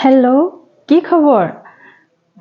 Hello', কি খবৰ?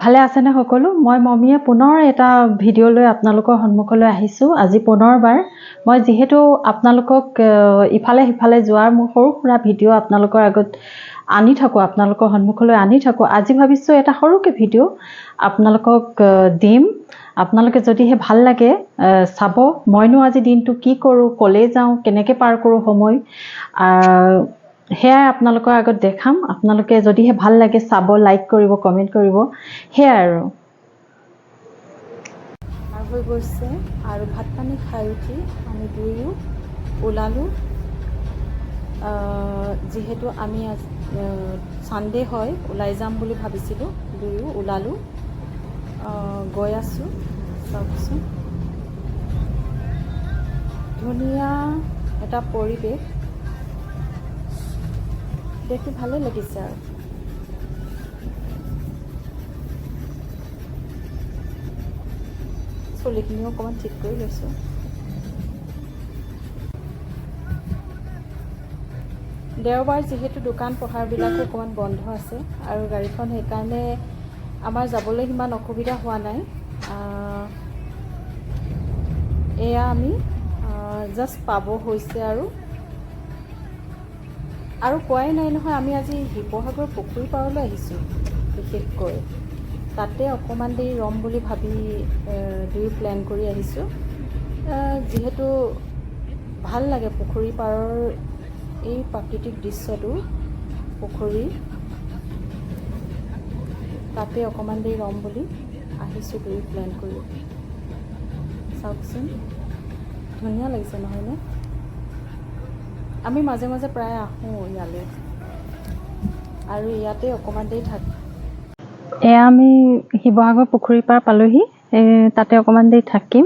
ভালে আছেনে সকলো? মই মমিয়ে পুনৰ এটা ভিডিঅ' লৈ আপোনালোকৰ সন্মুখলৈ আহিছোঁ। আজি পুনৰবাৰ মই যিহেতু আপোনালোকক ইফালে সিফালে যোৱাৰ মোৰ সৰু সুৰা ভিডিঅ' আপোনালোকৰ আগত আনি থাকোঁ, আপোনালোকৰ সন্মুখলৈ আনি থাকোঁ। আজি ভাবিছোঁ এটা সৰুকৈ ভিডিঅ' আপোনালোকক দিম। আপোনালোকে যদিহে ভাল লাগে চাব। মইনো আজি দিনটো কি কৰোঁ, ক'লৈ যাওঁ, কেনেকৈ পাৰ কৰোঁ সময়, সেয়াই আপোনালোকৰ আগত দেখাম। আপোনালোকে যদিহে ভাল লাগে চাব, লাইক কৰিব, কমেণ্ট কৰিব, সেয়াই আৰু। পাৰ হৈ গৈছে আৰু ভাত পানী খাই উঠি আমি দুয়ো ওলালোঁ। যিহেতু আমি ছানডে হয়, ওলাই যাম বুলি ভাবিছিলোঁ, দুয়ো ওলালোঁ। গৈ আছোঁ, চাওকচোন ধুনীয়া এটা পৰিৱেশ দেখি ভালে লাগিছে আৰু। চুলিখিনিও অকণমান ঠিক কৰি লৈছোঁ। দেওবাৰ যিহেতু দোকান পোহাৰবিলাকো অকণমান বন্ধ আছে আৰু গাড়ীখন সেইকাৰণে আমাৰ যাবলৈ সিমান অসুবিধা হোৱা নাই। এয়া আমি জাষ্ট পাব হৈছে আৰু কোৱাই নাই নহয়, আমি আজি শিৱসাগৰ পুখুৰী পাৰলৈ আহিছোঁ। বিশেষকৈ তাতে অকণমান দেৰি ৰ'ম বুলি ভাবি দুয়ো প্লেন কৰি আহিছোঁ। যিহেতু ভাল লাগে পুখুৰী পাৰৰ এই প্ৰাকৃতিক দৃশ্যটো, পুখুৰী তাতে অকণমান দেৰি ৰ'ম বুলি আহিছোঁ দুয়ো প্লেন কৰি। চাওকচোন ধুনীয়া লাগিছে নহয়নে? আমি মাজে মাজে প্ৰায় আহোঁ ইয়ালৈ আৰু ইয়াতে অকণমান দেৰি থাকোঁ। এয়া আমি শিৱসাগৰ পুখুৰী পাৰ পালোহি। তাতে অকণমান দেৰি থাকিম।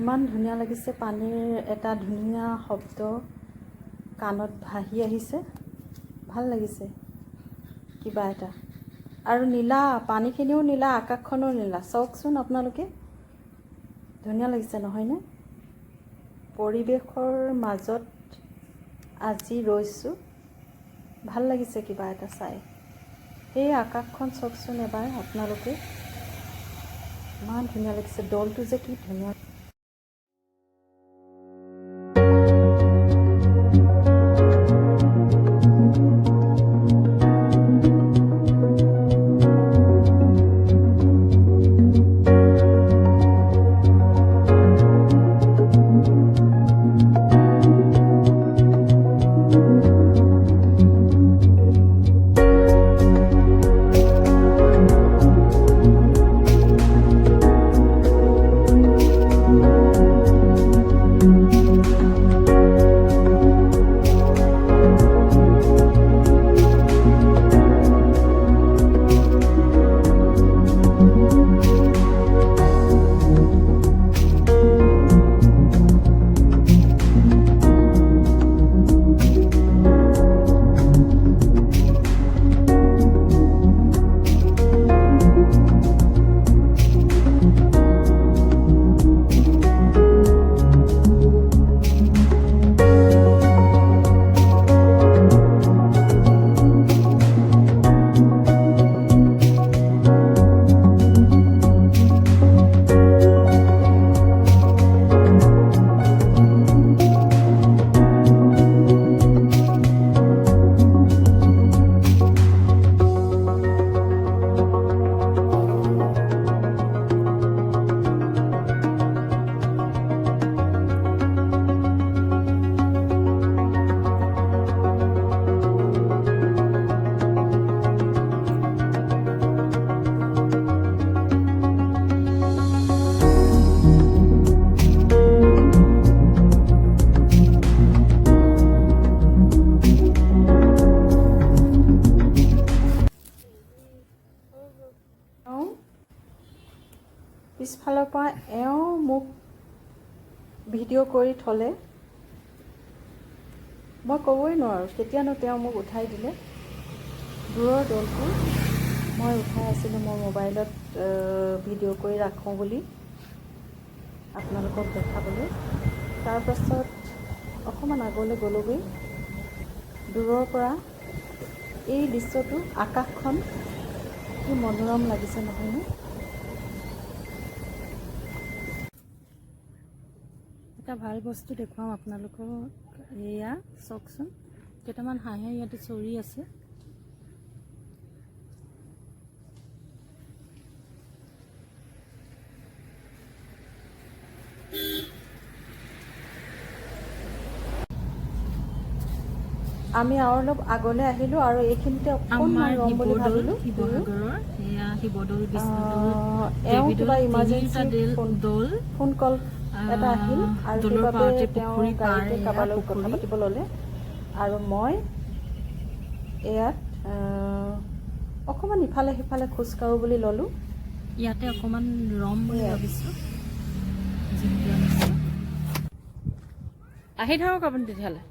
ইমান ধুনীয়া লাগিছে, পানীৰ এটা ধুনীয়া শব্দ কাণত ভাহি আহিছে, ভাল লাগিছে কিবা এটা। আৰু নীলা, পানীখিনিও নীলা, আকাশখনো নীলা। চাওকচোন আপোনালোকে, ধুনীয়া লাগিছে নহয়নে? পৰিৱেশৰ মাজত আজি ৰৈছোঁ, ভাল লাগিছে কিবা এটা চাই। সেই আকাশখন চাওকচোন এবাৰ আপোনালোকে, ইমান ধুনীয়া লাগিছে। দলটো যে কি ধুনীয়া। ফালৰ পৰা এওঁ মোক ভিডিঅ' কৰি থ'লে মই ক'বই নোৱাৰোঁ কেতিয়ানো তেওঁ মোক উঠাই দিলে। দূৰৰ দলটো মই উঠাই আছিলোঁ মোৰ মোবাইলত ভিডিঅ' কৰি ৰাখোঁ বুলি আপোনালোকক দেখাবলৈ। তাৰপাছত অকণমান আগলৈ গ'লোগৈ, দূৰৰ পৰা এই দৃশ্যটো, আকাশখন কি মনোৰম লাগিছে নহয়নে? এটা ভাল বস্তু দেখুৱাম আপোনালোকক, এয়া চাওকচোন, কেইটামান হাঁহে ইয়াতে চৰি আছে। আমি আৰু অলপ আগলৈ আহিলোঁ আৰু এইখিনিতে অকণমান ৰম বুলি ভাবিলোঁ। এওঁ কিবা ইমাৰ্জেঞ্চি ফোন কল এটা আহিল আৰু সেইবাবে তেওঁ গাড়ীতে কাৰোবাৰ লগত কথা পাতিব ল'লে আৰু মই ইয়াত অকণমান ইফালে সিফালে খোজকাঢ়োঁ বুলি ল'লোঁ। ইয়াতে অকণমান ৰম বুলি ভাবিছোঁ। আহি থাকক আপুনি তেতিয়াহ'লে।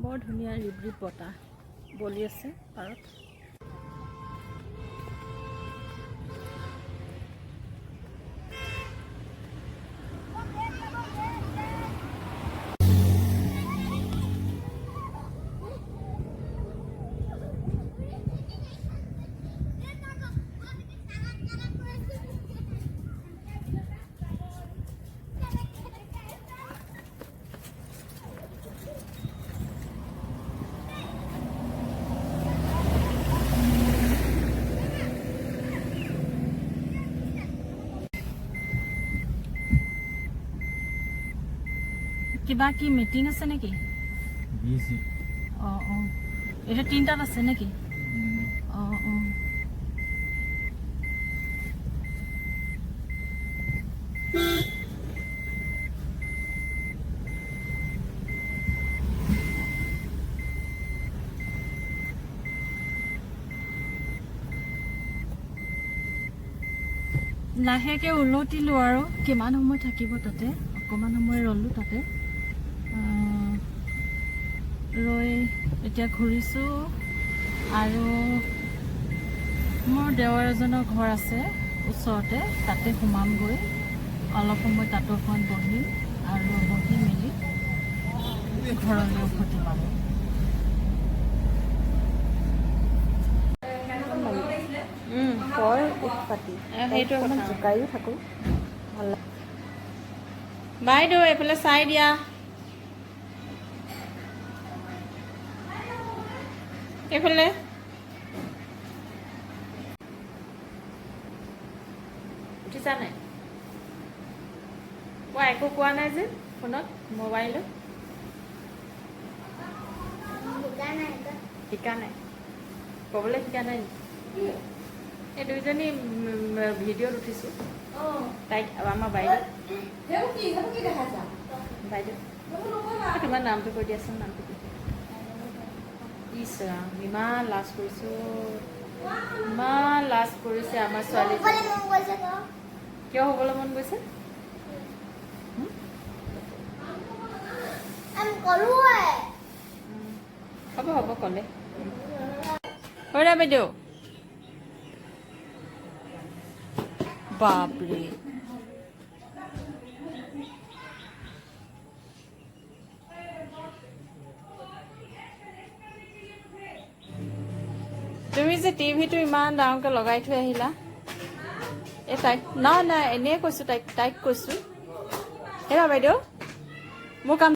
বৰ ধুনীয়া ৰিবৰিব বতাহ বলি আছে পাৰত। কিবা কি মিটিং আছে নেকি? অঁ অঁ, এটা 3টাত আছে নেকি? অঁ অঁ। লাহেকৈ উলটিলোঁ আৰু কিমান সময় থাকিব তাতে, অকণমান সময় ৰ'লোঁ তাতে, ৰৈ এতিয়া ঘূৰিছোঁ আৰু মোৰ দেৱৰ এজনৰ ঘৰ আছে ওচৰতে, তাতে সোমামগৈ। অলপ সময় তাতো অকণমান বহিম আৰু বহি মেলি ঘৰলৈ উভতি পাম। বৰ উৎপাতি, সেইটো অকণমান জোকায়ো থাকোঁ, ভাল লাগে। বাইদেউ এইফালে চাই দিয়া। এইফালে উঠিছা নাই? মই একো কোৱা নাই যে ফোনত, মোবাইলত শিকা নাই, ক'বলৈ শিকা নাই নেকি? এই দুইজনী ভিডিঅ'ত উঠিছোঁ। তাইক আমাৰ বাইদেউ, বাইদেউ তোমাৰ নামটো কৈ দিয়াচোন, নামটো কৈ দিয়া। ইছৰাম, ইমান লাজ কৰিছোঁ, ইমান লাজ কৰিছে আমাৰ ছোৱালী। কিয় হ'বলৈ মন গৈছে? হ'ব হ'ব ক'লে। হয় বাইদেউ, বাপৰে তুমি যে টিভিটো ইমান ডাঙৰকৈ লগাই থৈ আহিলা। এই তাইক নাই নাই এনেই কৈছোঁ, তাইক কৈছোঁ। হেৰা বাইদেউ, মোৰ কাম